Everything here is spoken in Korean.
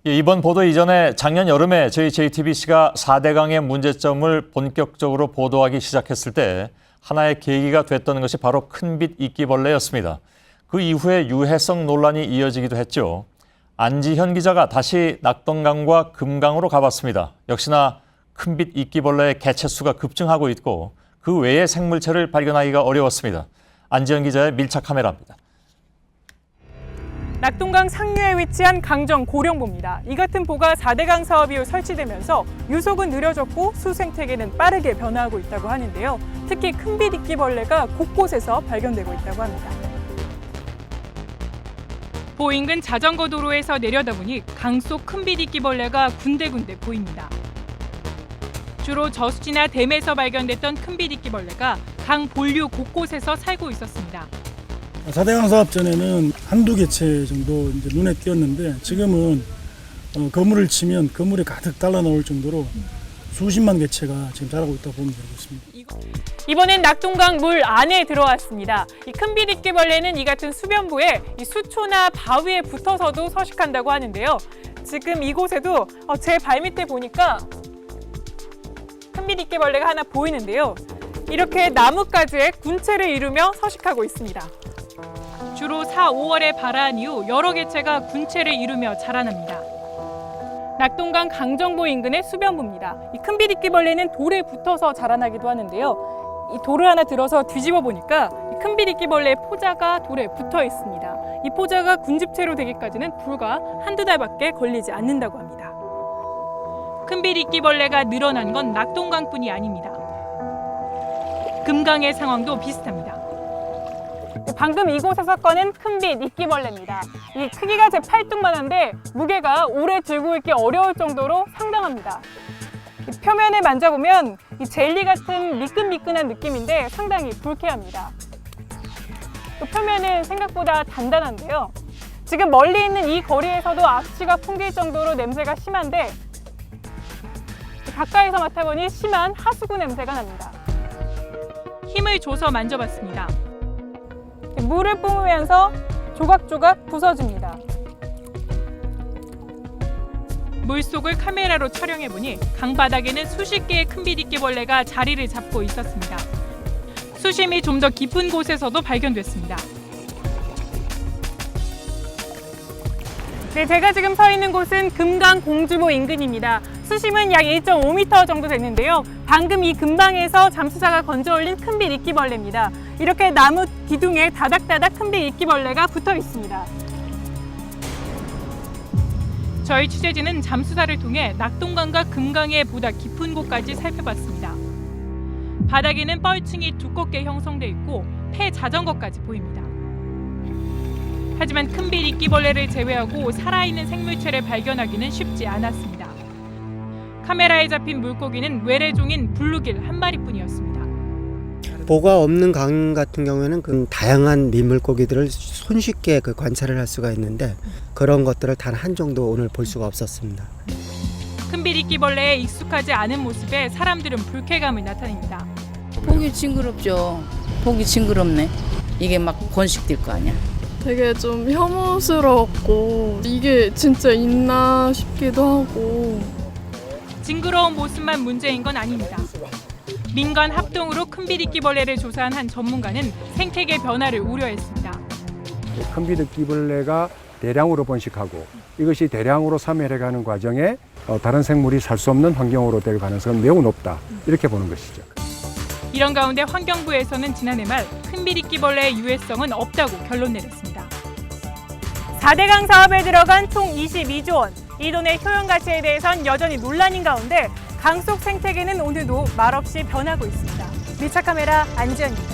이번 보도 이전에 작년 여름에 저희 JTBC가 4대강의 문제점을 본격적으로 보도하기 시작했을 때 하나의 계기가 됐던 것이 바로 큰빛 이끼벌레였습니다. 그 이후에 유해성 논란이 이어지기도 했죠. 안지현 기자가 다시 낙동강과 금강으로 가봤습니다. 역시나 큰빛 이끼벌레의 개체수가 급증하고 있고 그 외의 생물체를 발견하기가 어려웠습니다. 안지현 기자의 밀착 카메라입니다. 낙동강 상류에 위치한 강정 고령보입니다. 이 같은 보가 4대강 사업 이후 설치되면서 유속은 느려졌고 수생태계는 빠르게 변화하고 있다고 하는데요. 특히 큰빛 이끼벌레가 곳곳에서 발견되고 있다고 합니다. 보 인근 자전거 도로에서 내려다보니 강 속 큰빛 이끼벌레가 군데군데 보입니다. 주로 저수지나 댐에서 발견됐던 큰빛 이끼벌레가 강 본류 곳곳에서 살고 있었습니다. 4대강 사업 전에는 한두 개체 정도 이제 눈에 띄었는데 지금은 거물을 치면 거물이 가득 달라 나올 정도로 수십만 개체가 지금 자라고 있다고 보면 되겠습니다. 이번엔 낙동강 물 안에 들어왔습니다. 이 큰빛 이끼벌레는 이 같은 수변부에 이 수초나 바위에 붙어서도 서식한다고 하는데요. 지금 이곳에도 제 발밑에 보니까 큰빛 이끼벌레가 하나 보이는데요. 이렇게 나뭇가지에 군체를 이루며 서식하고 있습니다. 주로 4, 5월에 발화한 이후 여러 개체가 군체를 이루며 자라납니다. 낙동강 강정보 인근의 수변부입니다. 이 큰빛 이끼벌레는 돌에 붙어서 자라나기도 하는데요. 이 돌을 하나 들어서 뒤집어 보니까 이 큰빛 이끼벌레의 포자가 돌에 붙어 있습니다. 이 포자가 군집체로 되기까지는 불과 한두 달밖에 걸리지 않는다고 합니다. 큰빛 이끼벌레가 늘어난 건 낙동강뿐이 아닙니다. 금강의 상황도 비슷합니다. 방금 이곳에서 꺼낸 큰빛 이끼벌레입니다. 이 크기가 제 팔뚝만한데 무게가 오래 들고 있기 어려울 정도로 상당합니다. 표면을 만져보면 이 젤리 같은 미끈미끈한 느낌인데 상당히 불쾌합니다. 또 표면은 생각보다 단단한데요. 지금 멀리 있는 이 거리에서도 악취가 풍길 정도로 냄새가 심한데 가까이서 맡아보니 심한 하수구 냄새가 납니다. 힘을 줘서 만져봤습니다. 물을 뿜으면서 조각조각 부서집니다. 물속을 카메라로 촬영해보니 강바닥에는 수십 개의 큰빛 이끼벌레가 자리를 잡고 있었습니다. 수심이 좀 더 깊은 곳에서도 발견됐습니다. 네, 제가 지금 서 있는 곳은 금강 공주보 인근입니다. 수심은 약 1.5m 정도 됐는데요. 방금 이 근방에서 잠수사가 건져올린 큰빛 이끼벌레입니다. 이렇게 나무 기둥에 다닥다닥 큰빛 이끼벌레가 붙어 있습니다. 저희 취재진은 잠수사를 통해 낙동강과 금강의 보다 깊은 곳까지 살펴봤습니다. 바닥에는 뻘층이 두껍게 형성돼 있고 폐 자전거까지 보입니다. 하지만 큰빛 이끼벌레를 제외하고 살아있는 생물체를 발견하기는 쉽지 않았습니다. 카메라에 잡힌 물고기는 외래종인 블루길 한 마리뿐이었습니다. 보가 없는 강 같은 경우에는 그 다양한 민물고기들을 손쉽게 관찰을 할 수가 있는데 그런 것들을 단 한 정도 오늘 볼 수가 없었습니다. 큰빛 이끼벌레에 익숙하지 않은 모습에 사람들은 불쾌감을 나타냅니다. 보기 징그럽죠. 보기 징그럽네. 이게 막 번식될 거 아니야. 되게 좀 혐오스럽고 이게 진짜 있나 싶기도 하고. 징그러운 모습만 문제인 건 아닙니다. 민간 합동으로 큰빛 이끼벌레를 조사한 한 전문가는 생태계 변화를 우려했습니다. 큰빛 이끼벌레가 대량으로 번식하고 이것이 대량으로 사멸해가는 과정에 다른 생물이 살 수 없는 환경으로 될 가능성은 매우 높다. 이렇게 보는 것이죠. 이런 가운데 환경부에서는 지난해 말 큰빛 이끼벌레의 유해성은 없다고 결론 내렸습니다. 4대강 사업에 들어간 총 22조 원. 이 돈의 효용 가치에 대해선 여전히 논란인 가운데 강 속 생태계는 오늘도 말없이 변하고 있습니다. 밀착 카메라 안지현입니다.